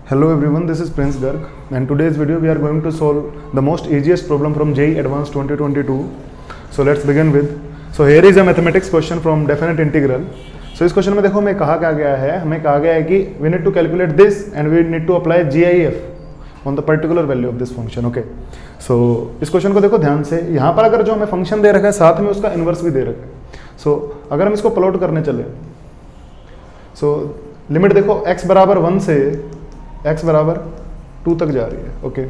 Hello everyone, this is Prince Garg, and today's video we are going to solve the most easiest problem from JEE Advanced 2022. So let's begin with. So here is a mathematics question from definite integral. So इस question में देखो हमें कहा क्या गया है, हमें कहा गया है कि we need to calculate this and we need to apply GIF on the particular value of this function. Okay. So इस क्वेश्चन को देखो ध्यान से, यहाँ पर अगर जो हमें फंक्शन दे रखा है साथ में उसका इन्वर्स भी दे रखा है. So अगर हम इसको प्लॉट करने चले, so लिमिट देखो x बराबर 1 से x बराबर 2 तक जा रही है. ओके,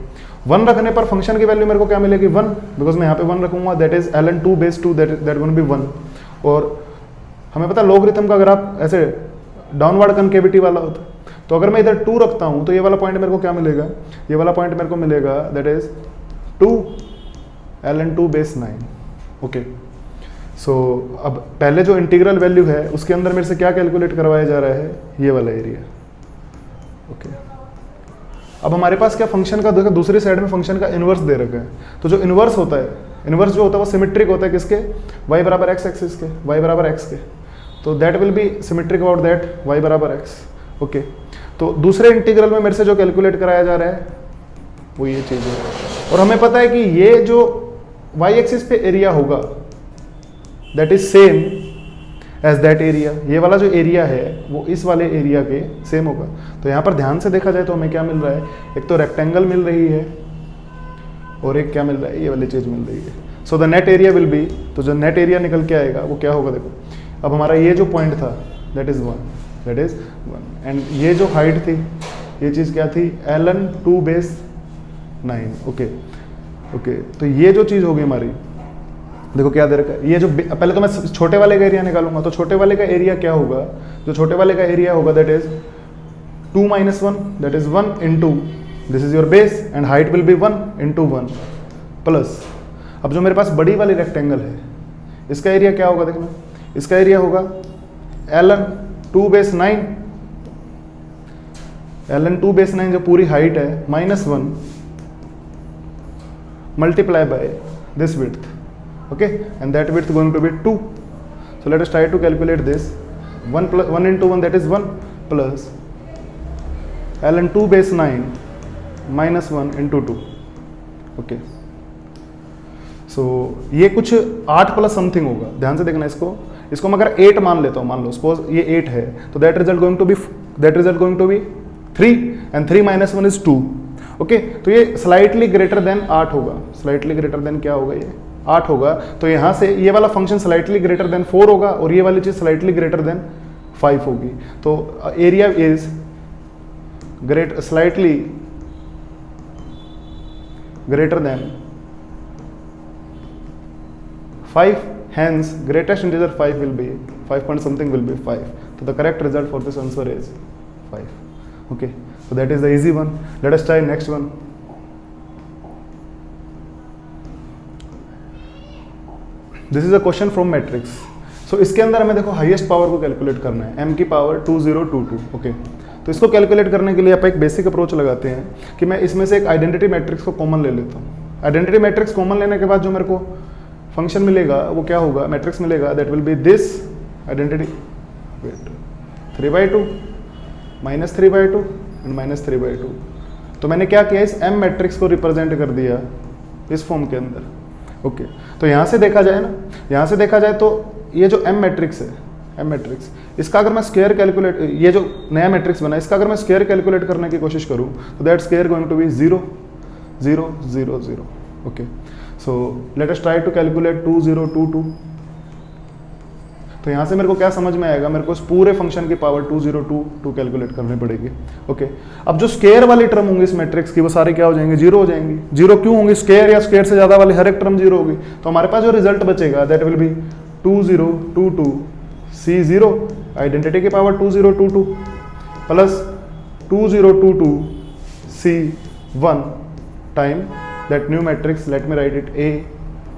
1 रखने पर फंक्शन की वैल्यू मेरे को क्या मिलेगी 1, बिकॉज मैं यहाँ पे 1 रखूंगा, that is ln 2 base 2, that going be 1. और हमें पता लॉगरिथम का ग्राफ ऐसे डाउनवर्ड कनकेविटी वाला होता है, तो अगर मैं इधर 2 रखता हूँ तो ये वाला पॉइंट मेरे को क्या मिलेगा, ये वाला पॉइंट मेरे को मिलेगा that is 2 ln 2 base 9. Okay, so अब पहले जो इंटीग्रल वैल्यू है उसके अंदर मेरे से क्या कैलकुलेट करवाया जा रहा है, ये वाला एरिया. ओके, अब हमारे पास क्या फंक्शन का देखो दूसरी साइड में फंक्शन का इन्वर्स दे रखा है. तो जो इन्वर्स होता है, इन्वर्स जो होता है वो सिमेट्रिक होता है किसके, y बराबर x एक्सिस के, y बराबर x के. तो that will B symmetric about that y बराबर x. ओके, तो दूसरे इंटीग्रल में मेरे से जो कैलकुलेट कराया जा रहा है वो ये चीज़ है. और हमें पता है कि ये जो y एक्सिस पे एरिया होगा that is same as that area. ये वाला जो एरिया है वो इस वाले एरिया के सेम होगा. तो यहाँ पर ध्यान से देखा जाए तो हमें क्या मिल रहा है, एक तो रेक्टेंगल मिल रही है और एक क्या मिल रहा है, ये वाली चीज़ मिल रही है. So the net area will be, तो जो नेट एरिया निकल के आएगा वो क्या होगा, देखो अब हमारा ये जो पॉइंट था दैट इज 1, एंड ये जो हाइट थी ये चीज़ क्या थी, ln 2 बेस 9. ओके, तो ये जो चीज़ होगी हमारी, देखो क्या दे रखा है, ये जो पहले तो मैं छोटे वाले का एरिया निकालूंगा. तो छोटे वाले का एरिया क्या होगा, जो छोटे वाले का एरिया होगा that is 2 - 1, that is 1 into this is your base and height will be 1 into 1 plus. अब जो मेरे पास बड़ी वाली रेक्टेंगल है इसका एरिया क्या होगा, देखना इसका एरिया होगा ln 2 बेस 9, ln 2 बेस 9 जो पूरी हाइट है -1 multiply by this width. Okay, and that width going to be 2. So let us try to calculate this. 1 into 1 that is 1 plus ln 2 base 9 minus 1 into 2. Okay. So ये कुछ 8 plus something होगा. ध्यान से देखना इसको मैं अगर 8 मान लेता हूँ, मान लो सपोज ये 8 है, तो that result going to be 3 and 3 minus 1 is 2. Okay, तो ये स्लाइटली ग्रेटर देन 8 होगा. स्लाइटली ग्रेटर देन क्या होगा, ये 8 होगा. तो यहाँ से ये वाला फंक्शन स्लाइटली ग्रेटर देन 4 होगा और ये वाली चीज स्लाइटली ग्रेटर देन 5 होगी. तो area is slightly greater than 5, hence greatest integer 5 will be 5 point something will be 5. So the correct result for this answer is 5. Okay, so that is the easy one. Let us try next one. This is a question from matrix. So इसके अंदर हमें देखो highest power को calculate करना है, m की power 2022. Okay, तो इसको कैलकुलेट करने के लिए आप एक बेसिक अप्रोच लगाते हैं कि मैं इसमें से एक आइडेंटिटी मैट्रिक्स को कॉमन ले लेता हूँ. आइडेंटिटी मैट्रिक्स कॉमन लेने के बाद जो मेरे को फंक्शन मिलेगा वो क्या होगा, मैट्रिक्स मिलेगा that will B this identity 3/2 -3/2 and -3/2. तो मैंने क्या किया, इस m मैट्रिक्स को रिप्रेजेंट कर दिया इस फॉर्म के अंदर. ओके, तो यहाँ से देखा जाए ना, यहाँ से देखा जाए तो ये जो m मैट्रिक्स है, m मैट्रिक्स, इसका अगर मैं स्क्वायर कैलकुलेट, ये जो नया मैट्रिक्स बना इसका अगर मैं स्क्वायर कैलकुलेट करने की कोशिश करूँ तो that square going to be 0 0 0 0. Okay, so let us try to calculate 2022. तो यहाँ से मेरे को क्या समझ में आएगा, मेरे को इस पूरे फंक्शन की पावर 2022 कैलकुलेट करनी पड़ेगी. ओके, अब जो स्क्वायर वाली टर्म होंगी इस मैट्रिक्स की वो सारी क्या हो जाएंगी, 0 हो जाएंगी. 0 क्यों होंगी, स्क्वायर या स्क्वायर से ज्यादा वाली हर एक टर्म 0 होगी. तो हमारे पास जो रिजल्ट बचेगा that will be 2022 C0 identity की power 2022 plus 2022 C1 time that new matrix, let me write it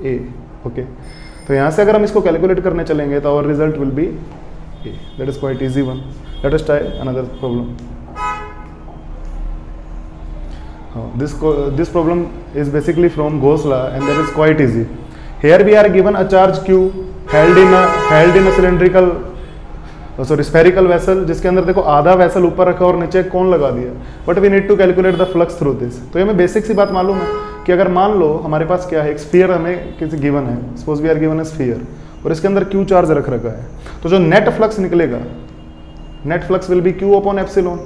A. Okay, तो यहाँ से अगर हम इसको कैलकुलेट करने चलेंगे तो our result will be A. That is quite easy one. Let us try another problem. This problem is basically from Gauss law and that is quite easy. Here we are given a charge Q held in a cylindrical sorry spherical vessel, जिसके अंदर देखो आधा vessel ऊपर रखा और नीचे कौन लगा दिया, but we need to calculate the flux through this. तो ये हमें बेसिक सी बात मालूम है कि अगर मान लो हमारे पास क्या है, एक स्फीयर हमें किसी गिवन है, सपोज वी आर गिवन है स्फीयर, और इसके अंदर क्यू चार्ज रख रखा है, तो जो नेट फ्लक्स निकलेगा, net flux will be q upon epsilon.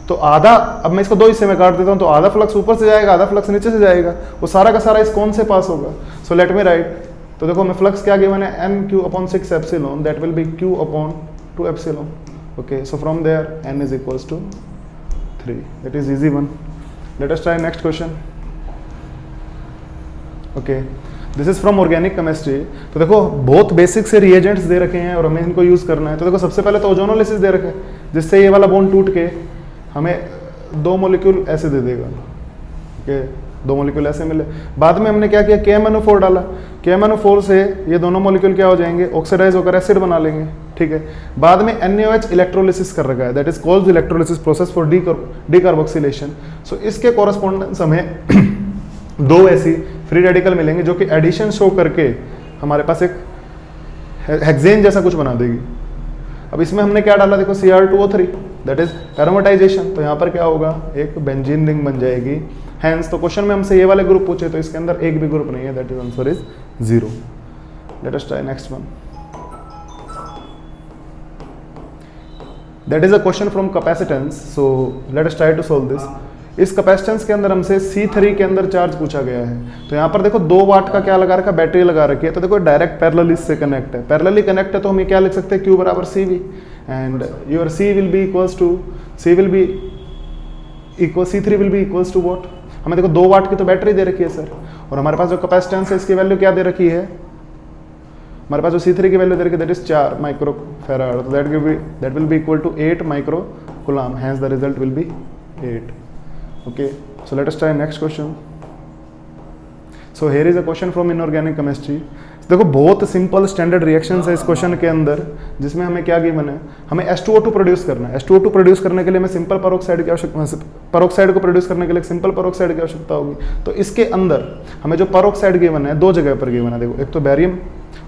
तो आधा, अब मैं इसको दो हिस्से में काट देता हूँ, तो आधा फ्लक्स ऊपर से जाएगा, आधा फ्लक्स नीचे से जाएगा, वो सारा का सारा इस कौन से पास होगा। सो लेट मी राइट, तो देखो हमें फ्लक्स क्या गिवन है, m q upon 6 epsilon, that will be q upon 2 epsilon. Okay, so from there n is equals to 3, that is easy one. Let us try next question. Okay, this is from organic chemistry. तो देखो बहुत basic से reagents दे रखे हैं और हमें इनको use करना है। तो देखो सबसे पहले तो ओजोनोलिसिस दे रखे हैं, जिससे ये वाला बॉन्ड टूट के हमें 2 मॉलिक्यूल ऐसे दे देगा। ओके, 2 मॉलिक्यूल ऐसे मिले। बाद में हमने क्या किया, KMnO4 डाला, KMnO4 से ये दोनों मॉलिक्यूल क्या हो जाएंगे, ऑक्सीडाइज होकर एसिड बना लेंगे। ठीक है, बाद में NaOH इलेक्ट्रोलिसिस कर रखा है, that is called electrolysis process for decarboxylation. So इसके कॉरस्पॉन्डेंस हमें 2 ऐसी फ्री रेडिकल मिलेंगे जो कि एडिशन शो करके हमारे पास एक हेक्सेन जैसा कुछ बना देगी। अब इसमें हमने क्या डाला, देखो Cr2O3, दैट इज एरोमेटाइजेशन। तो यहाँ पर क्या होगा, एक बेंजीन रिंग बन जाएगी। हैंस तो क्वेश्चन में हमसे ये वाले ग्रुप पूछे, तो इसके अंदर एक भी ग्रुप नहीं है, that is answer is 0। Let us try next one. That is a question from capacitance, so let us try to solve this. इस कैपेसिटेंस के अंदर हमसे C3 के अंदर चार्ज पूछा गया है। तो यहाँ पर देखो 2 वाट का क्या लगा रखा, बैटरी लगा रखी है। तो देखो डायरेक्ट पैरेलली से कनेक्ट है, पैरेलली कनेक्ट है, तो हम ये क्या लिख सकते हैं, Q बराबर CV, and your C will be equals to, C will be equal, C3 will be equals to what. हमें देखो 2 वाट की तो बैटरी दे रखी है सर, और हमारे पास जो कैपेसिटेंस है इसकी वैल्यू क्या दे रखी है, हमारे पास जो C3 की वैल्यू दे रखी है दैट इज 4 माइक्रो फैराड। तो that will be equal to 8 micro coulomb, hence the result will be 8। Okay, so let us try next question. So here is a question from inorganic chemistry. देखो बहुत simple standard reactions है इस question के अंदर, जिसमें हमें क्या given है, हमें H2O2 प्रोड्यूस करना है। H2O2 प्रोड्यूस करने के लिए हमें सिंपल पेरोक्साइड की आवश्यकता, पेरोक्साइड को प्रोड्यूस करने के लिए सिंपल पेरोक्साइड की आवश्यकता होगी। तो इसके अंदर हमें जो पेरोक्साइड गिवन है 2 जगह पर गिवन है, देखो एक तो बैरियम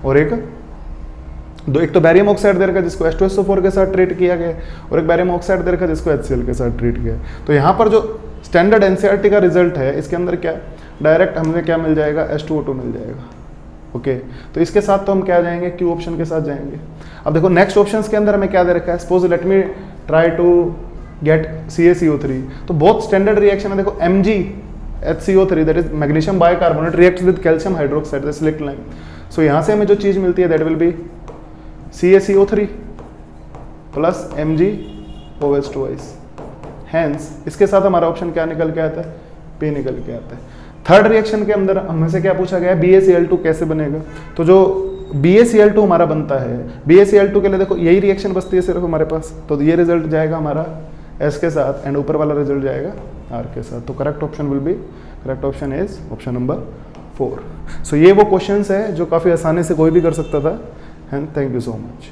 और एक तो बैरियम ऑक्साइड दे रखा है जिसको H2SO4 के साथ ट्रीट किया गया है, और एक बैरियम ऑक्साइड दे रखा है जिसको HCl के साथ ट्रीट किया है। तो यहाँ पर जो स्टैंडर्ड NCERT का रिजल्ट है, इसके अंदर क्या डायरेक्ट हमें क्या मिल जाएगा, H2O2 मिल जाएगा। ओके, तो इसके साथ तो हम क्या जाएंगे, Q ऑप्शन के साथ जाएंगे। अब देखो नेक्स्ट ऑप्शंस के अंदर हमें क्या दे रखा है, suppose let me try to get CaCO3। तो बहुत स्टैंडर्ड रिएक्शन है, देखो MgHCO3 that is magnesium bicarbonate reacts with calcium hydroxide, the select line. So यहाँ से हमें जो चीज़ मिलती है that will be CaCO3 plus MgOH2 hence इसके साथ हमारा ऑप्शन क्या निकल के आता है, P निकल के आता है। थर्ड रिएक्शन के अंदर हमें से क्या पूछा गया है, BaCl2 कैसे बनेगा। तो जो BaCl2 हमारा बनता है, BaCl2 के लिए देखो यही रिएक्शन बचती है सिर्फ हमारे पास, तो ये रिजल्ट जाएगा हमारा S के साथ, एंड ऊपर वाला रिजल्ट जाएगा R के साथ। तो correct option will be, correct option is option number 4। सो ये वो क्वेश्चंस है जो काफ़ी आसानी से कोई भी कर सकता था। And thank you so much.